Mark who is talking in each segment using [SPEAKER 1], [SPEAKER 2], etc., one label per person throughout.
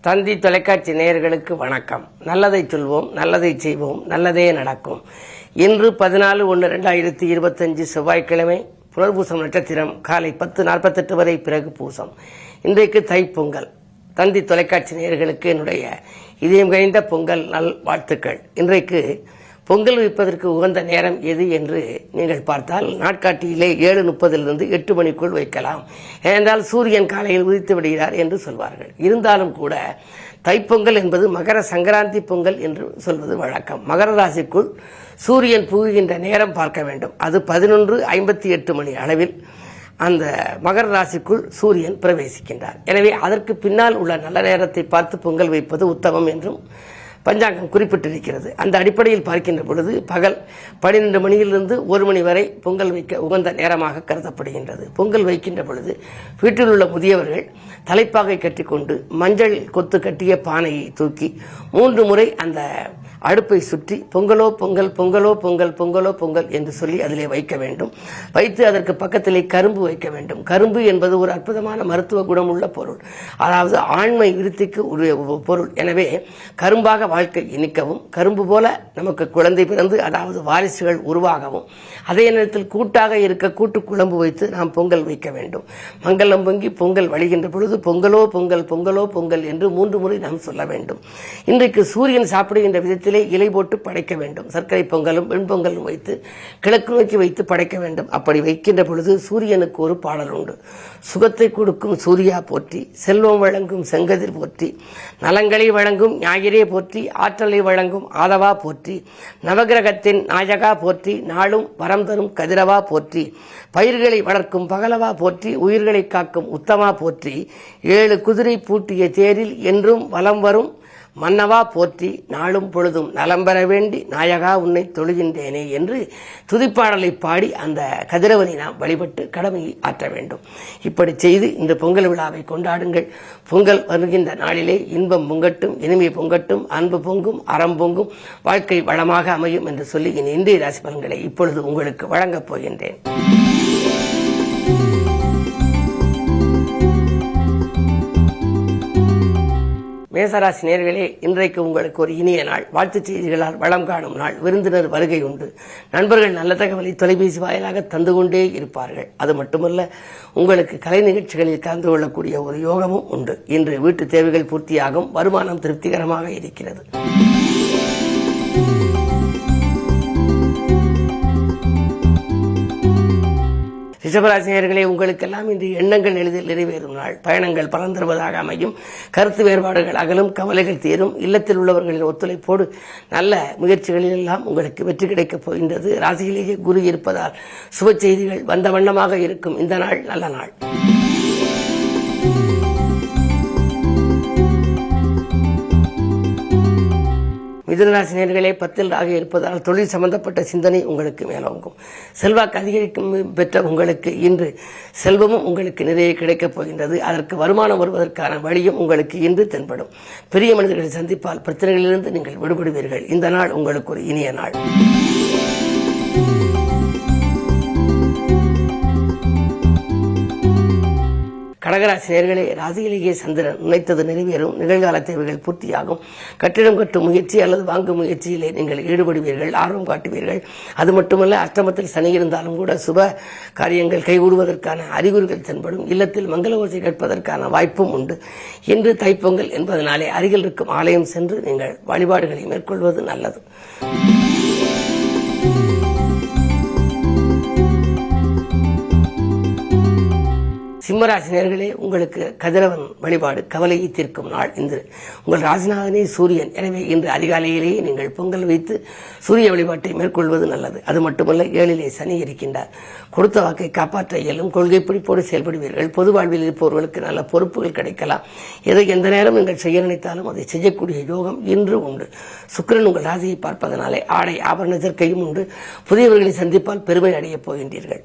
[SPEAKER 1] தந்தி தொலைக்காட்சி நேயர்களுக்கு வணக்கம். நல்லதை சொல்வோம், நல்லதை செய்வோம், நல்லதே நடக்கும். இன்று 14/1/2025 செவ்வாய்க்கிழமை, புனர்பூசம் நட்சத்திரம், காலை 10:48 வரை, பிறகு பூசம். இன்றைக்கு தைப்பொங்கல். தந்தி தொலைக்காட்சி நேயர்களுக்கு என்னுடைய இதயம் கனிந்த பொங்கல் நல் வாழ்த்துக்கள். இன்றைக்கு பொங்கல் வைப்பதற்கு உகந்த நேரம் எது என்று நீங்கள் பார்த்தால், நாட்காட்டியிலே 7:30 8 மணிக்குள் வைக்கலாம். ஏனென்றால் சூரியன் காலையில் உதித்து விடுகிறார் என்று சொல்வார்கள். இருந்தாலும் கூட தைப்பொங்கல் என்பது மகர சங்கராந்தி பொங்கல் என்று சொல்வது வழக்கம். மகர ராசிக்குள் சூரியன் புகுகின்ற நேரம் பார்க்க வேண்டும். அது 11:58 மணி அளவில் அந்த மகர ராசிக்குள் சூரியன் பிரவேசிக்கின்றார். எனவே அதற்கு பின்னால் உள்ள நல்ல நேரத்தை பார்த்து பொங்கல் வைப்பது உத்தமம் என்றும் பஞ்சாங்கம் குறிப்பிட்டிருக்கிறது. அந்த அடிப்படையில் பார்க்கின்ற பொழுது பகல் 12 மணியிலிருந்து 1 மணி வரை பொங்கல் வைக்க உகந்த நேரமாக கருதப்படுகின்றது. பொங்கல் வைக்கின்ற பொழுது வீட்டில் உள்ள முதியவர்கள் தலைப்பாகை கட்டிக்கொண்டு மஞ்சள் கொத்து கட்டிய பானையை தூக்கி 3 முறை அந்த அடுப்பை சுற்றி பொங்கலோ பொங்கல், பொங்கலோ பொங்கல், பொங்கலோ பொங்கல் என்று சொல்லி அதிலே வைக்க வேண்டும். வைத்து அதற்கு பக்கத்திலே கரும்பு வைக்க வேண்டும். கரும்பு என்பது ஒரு அற்புதமான மருத்துவ குணமுள்ள பொருள், அதாவது ஆண்மை விருத்திக்கு ஒரு பொருள். எனவே கரும்பாக வாழ்க்கை இனிக்கவும், கரும்பு போல நமக்கு குழந்தை பிறந்து, அதாவது வாரிசுகள் உருவாகவும், அதே நேரத்தில் கூட்டாக இருக்க கூட்டு குழம்பு வைத்து நாம் பொங்கல் வைக்க வேண்டும். மங்களம் பொங்கி பொங்கல் வழிகின்ற பொழுது பொங்கலோ பொங்கல், பொங்கலோ பொங்கல் என்று 3 முறை நாம் சொல்ல வேண்டும். இன்றைக்கு சூரியன் சாப்பிடுகின்ற விதத்திலே இலை போட்டு படைக்க வேண்டும். சர்க்கரை பொங்கலும் வெண்பொங்கலும் வைத்து கிழக்கு நோக்கி வைத்து படைக்க வேண்டும். அப்படி வைக்கின்ற பொழுது சூரியனுக்கு ஒரு பாடல் உண்டு. சுகத்தை கொடுக்கும் சூர்யா போற்றி, செல்வம் வழங்கும் செங்கதிர் போற்றி, நலங்களை வழங்கும் ஞாயிறே போற்றி, ஆற்றலை வழங்கும் ஆதவா போற்றி, நவகிரகத்தின் நாயகா போற்றி, நாளும் வரம் தரும் கதிரவா போற்றி, பயிர்களை வளர்க்கும் பகலவா போற்றி, உயிர்களை காக்கும் உத்தமா போற்றி, 7 குதிரை பூட்டிய தேரில் என்றும் வலம் வரும் மன்னவா போற்றி, நாளும் பொழுதும் நலம் பெற வேண்டி நாயகா உன்னை தொழுகின்றேனே என்று துதிப்பாடலை பாடி அந்த கதிரவனை நாம் வழிபட்டு கடமையை ஆற்ற வேண்டும். இப்படி செய்து இந்த பொங்கல் விழாவை கொண்டாடுங்கள். பொங்கல் வருகின்ற நாளிலே இன்பம் பொங்கட்டும், இனிமை பொங்கட்டும், அன்பு பொங்கும், அறம் பொங்கும், வாழ்க்கை வளமாக அமையும் என்று சொல்லி இன்றைய ராசி பலன்களை இப்பொழுது உங்களுக்கு வழங்கப் போகின்றேன். மேசராசி நேயர்களே, இன்றைக்கு உங்களுக்கு ஒரு இனிய நாள். வாழ்த்துச் செய்திகளால் வளம் காணும் நாள். விருந்தினர் வருகை உண்டு. நண்பர்கள் நல்ல தகவலை தொலைபேசி வாயிலாக தந்து கொண்டே இருப்பார்கள். அது மட்டுமல்ல, உங்களுக்கு கலை நிகழ்ச்சிகளில் கலந்து கொள்ளக்கூடிய ஒரு யோகமும் உண்டு. இன்று வீட்டு தேவைகள் பூர்த்தியாகும். வருமானம் திருப்திகரமாக இருக்கிறது. ரிஷபராசினியர்களே, உங்களுக்கெல்லாம் இன்று எண்ணங்கள் எளிதில் நிறைவேறும் நாள். பயணங்கள் பலன் தருவதாக அமையும். கருத்து வேறுபாடுகள் அகலும், கவலைகள் தீரும். இல்லத்தில் உள்ளவர்களின் ஒத்துழைப்போடு நல்ல முயற்சிகளில் எல்லாம் உங்களுக்கு வெற்றி கிடைக்கப் போகின்றது. ராசியிலேயே குரு இருப்பதால் சுப செய்திகள் வந்த வண்ணமாக இருக்கும். இந்த நாள் நல்ல நாள். மிதுனராசினியர்களே, 10 ராகு இருப்பதால் தொழில் சம்பந்தப்பட்ட சிந்தனை உங்களுக்கு மேலோங்கும். செல்வாக்கு அதிகரிக்கும் பெற்ற உங்களுக்கு இன்று செல்வமும் உங்களுக்கு நிறைய கிடைக்கப் போகின்றது. அதற்கு வருமானம் வருவதற்கான வழியும் உங்களுக்கு இன்று தென்படும். பெரிய மனிதர்களை சந்திப்பால் பிரச்சனைகளிலிருந்து நீங்கள் விடுபடுவீர்கள். இந்த நாள் உங்களுக்கு ஒரு இனிய நாள். கடகராசி நேயர்களே, ராசியிலேயே சந்திரன் நினைத்தது நிறைவேறும். நிகழ்கால தேவைகள் பூர்த்தியாகும். கட்டிடம் கட்டும் முயற்சி அல்லது வாங்கும் முயற்சியிலே நீங்கள் ஈடுபடுவீர்கள், ஆர்வம் காட்டுவீர்கள். அது மட்டுமல்ல, அஷ்டமத்தில் சனி இருந்தாலும் கூட சுப காரியங்கள் கைகூடுவதற்கான அறிகுறிகள் தென்படும். இல்லத்தில் மங்கள ஓசை கேட்பதற்கான வாய்ப்பும் உண்டு. இன்று தைப்பொங்கல் என்பதனாலே அருகில் இருக்கும் ஆலயம் சென்று நீங்கள் வழிபாடுகளை மேற்கொள்வது நல்லது. சிம்மராசி நேயர்களே, உங்களுக்கு கதிரவன் வழிபாடு கவலையை தீர்க்கும் நாள் இன்று. உங்கள் ராசிநாதனே சூரியன். எனவே இன்று அதிகாலையிலேயே நீங்கள் பொங்கல் வைத்து சூரிய வழிபாட்டை மேற்கொள்வது நல்லது. அது மட்டுமல்ல, 7லே சனி இருக்கின்றார். கொடுத்த வாக்கை காப்பாற்ற இயலும். கொள்கை பிடிப்போடு செயல்படுவீர்கள். பொது வாழ்வில் இருப்பவர்களுக்கு நல்ல பொறுப்புகள் கிடைக்கலாம். எதை எந்த நேரம் நீங்கள் செய்ய நினைத்தாலும் அதை செய்யக்கூடிய யோகம் இன்று உண்டு. சுக்கிரன் உங்கள் ராசியை பார்ப்பதனாலே ஆடை ஆபரண சேர்க்கையும் உண்டு. புதியவர்களை சந்திப்பால் பெருமை அடையப் போகின்றீர்கள்.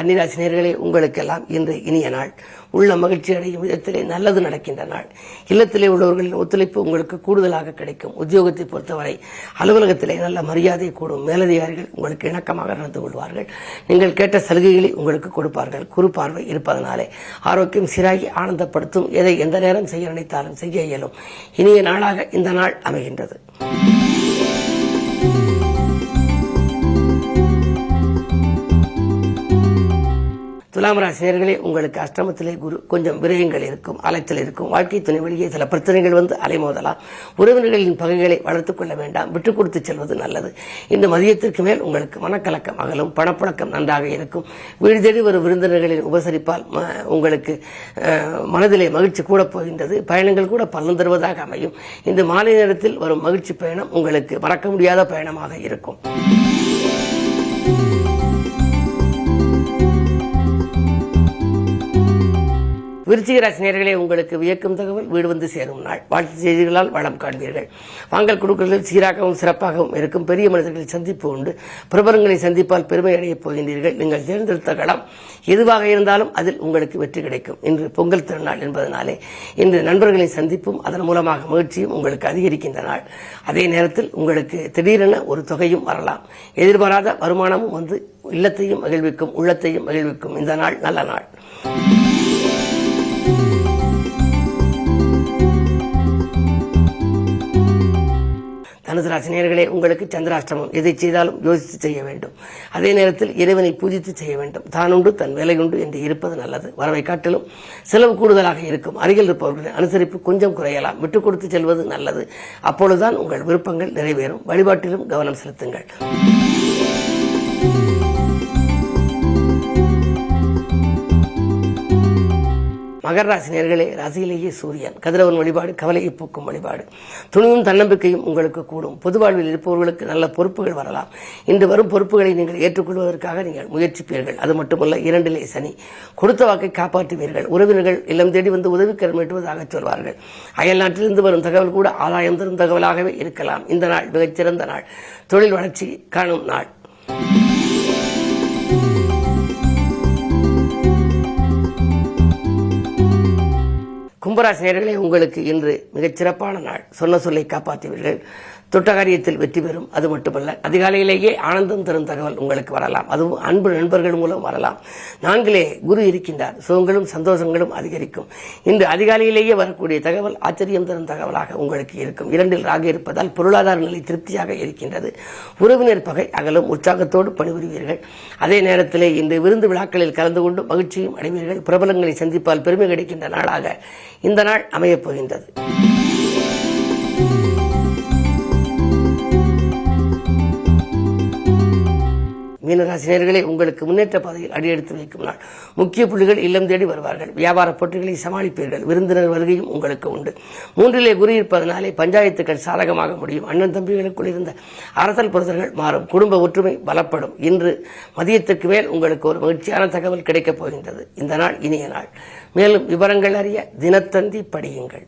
[SPEAKER 1] கன்னிராசி நேயர்களே, உங்களுக்கெல்லாம் இன்று இனிய நாள். உள்ள மகிழ்ச்சி அடையும் விதத்திலே நல்லது நடக்கின்ற நாள். இல்லத்திலே உள்ளவர்களின் ஒத்துழைப்பு உங்களுக்கு கூடுதலாக கிடைக்கும். உத்தியோகத்தை பொறுத்தவரை அலுவலகத்திலே நல்ல மரியாதை கூடும். மேலதிகாரிகள் உங்களுக்கு இணக்கமாக நடந்து கொள்வார்கள். நீங்கள் கேட்ட சலுகைகளை உங்களுக்கு கொடுப்பார்கள். குறு பார்வை இருப்பதனாலே ஆரோக்கியம் சீராகி ஆனந்தப்படுத்தும். எதை எந்த நேரம் செய்ய நினைத்தாலும் செய்ய இயலும். இனிய நாளாக இந்த நாள் அமைகின்றது. துலாம் ராசி நேயர்களே, உங்களுக்கு அஷ்டமத்திலே குரு கொஞ்சம் விரயங்கள் இருக்கும், அலைச்சல் இருக்கும். வாழ்க்கை துணை வழியே சில பிரச்சனைகள் வந்து அலைமோதலாம். உறவினர்களின் பகைகளை வளர்த்துக் கொள்ள வேண்டாம், விட்டுக் கொடுத்து செல்வது நல்லது. இந்த மதியத்திற்கு மேல் உங்களுக்கு மனக்கலக்கம் அகலும், பணப்புழக்கம் நன்றாக இருக்கும். வீடு தேடி வரும் விருந்தினர்களின் உபசரிப்பால் உங்களுக்கு மனதிலே மகிழ்ச்சி கூட போகின்றது. பயணங்கள் கூட பலன் தருவதாக அமையும். இந்த மாலை நேரத்தில் வரும் மகிழ்ச்சி பயணம் உங்களுக்கு மறக்க முடியாத பயணமாக இருக்கும். விருச்சிக ராசி நேயர்களே, உங்களுக்கு வியக்கும் தகவல் வீடு வந்து சேரும் நாள். வாழ்த்து செய்திகளால் வளம் காண்பீர்கள். வாங்கல் கொடுக்கல்கள் சீராகவும் சிறப்பாகவும் இருக்கும். பெரிய மனிதர்களை சந்திப்பு உண்டு. பிரபலங்களை சந்திப்பால் பெருமை அடையப் போகின்றீர்கள். நீங்கள் தேர்ந்தெடுத்த களம் எதுவாக இருந்தாலும் அதில் உங்களுக்கு வெற்றி கிடைக்கும். இன்று பொங்கல் திருநாள் என்பதனாலே இன்று நண்பர்களின் சந்திப்பும் அதன் மூலமாக மகிழ்ச்சியும் உங்களுக்கு அதிகரிக்கின்ற நாள். அதே நேரத்தில் உங்களுக்கு திடீரென ஒரு தொகையும் வரலாம். எதிர்பாராத வருமானமும் வந்து இல்லத்தையும் மகிழ்விக்கும், உள்ளத்தையும் மகிழ்விக்கும். இந்த நாள் நல்ல நாள். தனுசு ராசி நேயர்களே, உங்களுக்கு சந்திராஷ்டமம். எதை செய்தாலும் யோசித்து செய்ய வேண்டும். அதே நேரத்தில் இறைவனை பூஜித்து செய்ய வேண்டும். தானுண்டு தன் வேலையுண்டு என்று இருப்பது நல்லது. வரவை காட்டிலும் செலவு கூடுதலாக இருக்கும். அருகில் இருப்பவர்களின் அனுசரிப்பு கொஞ்சம் குறையலாம். விட்டுக் கொடுத்து செல்வது நல்லது. அப்பொழுதுதான் உங்கள் விருப்பங்கள் நிறைவேறும். வழிபாட்டிலும் கவனம் செலுத்துங்கள். மகர ராசி நேயர்களே, ராசியிலேயே சூரியன். கதிரவன் வழிபாடு கவலையை போக்கும் வழிபாடு. துணிவும் தன்னம்பிக்கையும் உங்களுக்கு கூடும். பொது வாழ்வில் இருப்பவர்களுக்கு நல்ல பொறுப்புகள் வரலாம். இன்று வரும் பொறுப்புகளை நீங்கள் ஏற்றுக்கொள்வதற்காக நீங்கள் முயற்சிப்பீர்கள். அது மட்டுமல்ல, 2லே சனி. கொடுத்த வாக்கை காப்பாற்றுவீர்கள். உறவினர்கள் இல்லம் தேடி வந்து உதவிக்கரம் நீட்டுவதாக சொல்வார்கள். அயல் நாட்டிலிருந்து வரும் தகவல் கூட ஆதாயம் தரும் தகவலாகவே இருக்கலாம். இந்த நாள் மிகச்சிறந்த நாள். தொழில் வளர்ச்சி காணும் நாள். கும்பராசி நேயர்களே, உங்களுக்கு இன்று மிகச் சிறப்பான நாள். சொன்ன சொல்லை காப்பாற்றுவீர்கள். தொட்ட காரியத்தில் வெற்றி பெறும். அது மட்டுமல்ல, அதிகாலையிலேயே ஆனந்தம் தரும் தகவல் உங்களுக்கு வரலாம். அதுவும் அன்பு நண்பர்கள் மூலம் வரலாம். 4லே குரு இருக்கின்றார். சுகங்களும் சந்தோஷங்களும் அதிகரிக்கும். இன்று அதிகாலையிலேயே வரக்கூடிய தகவல் ஆச்சரியம் தரும் தகவலாக உங்களுக்கு இருக்கும். 2ல் ராகு இருப்பதால் பொருளாதார நிலை திருப்தியாக இருக்கின்றது. உறவினர் பகை அகலும். உற்சாகத்தோடு பணிபுரிவீர்கள். அதே நேரத்திலே இன்று விருந்து விழாக்களில் கலந்து கொண்டு மகிழ்ச்சியும் அடைவீர்கள். பிரபலங்களை சந்திப்பால் பெருமை கிடைக்கின்ற நாளாக இந்த நாள் அமையப் போகின்றது. மீனராசி நேயர்களே, உங்களுக்கு முன்னேற்ற பாதையில் அடியெடுத்து வைக்கும் நாள். முக்கிய புள்ளிகள் இல்லம் தேடி வருவார்கள். வியாபார போட்டிகளை சமாளிப்பீர்கள். விருந்தினர் வருகையும் உங்களுக்கு உண்டு. 3லே குரு இருப்பதனாலே பஞ்சாயத்துக்கள் சாதகமாக முடியும். அண்ணன் தம்பிகளுக்குள் இருந்த அரசல் புரசல்கள் மாறும். குடும்ப ஒற்றுமை பலப்படும். இன்று மதியத்திற்கு மேல் உங்களுக்கு ஒரு மகிழ்ச்சியான தகவல் கிடைக்கப் போகின்றது. இந்த நாள் இனிய நாள். மேலும் விவரங்கள் அறிய தினத்தந்தி படியுங்கள்.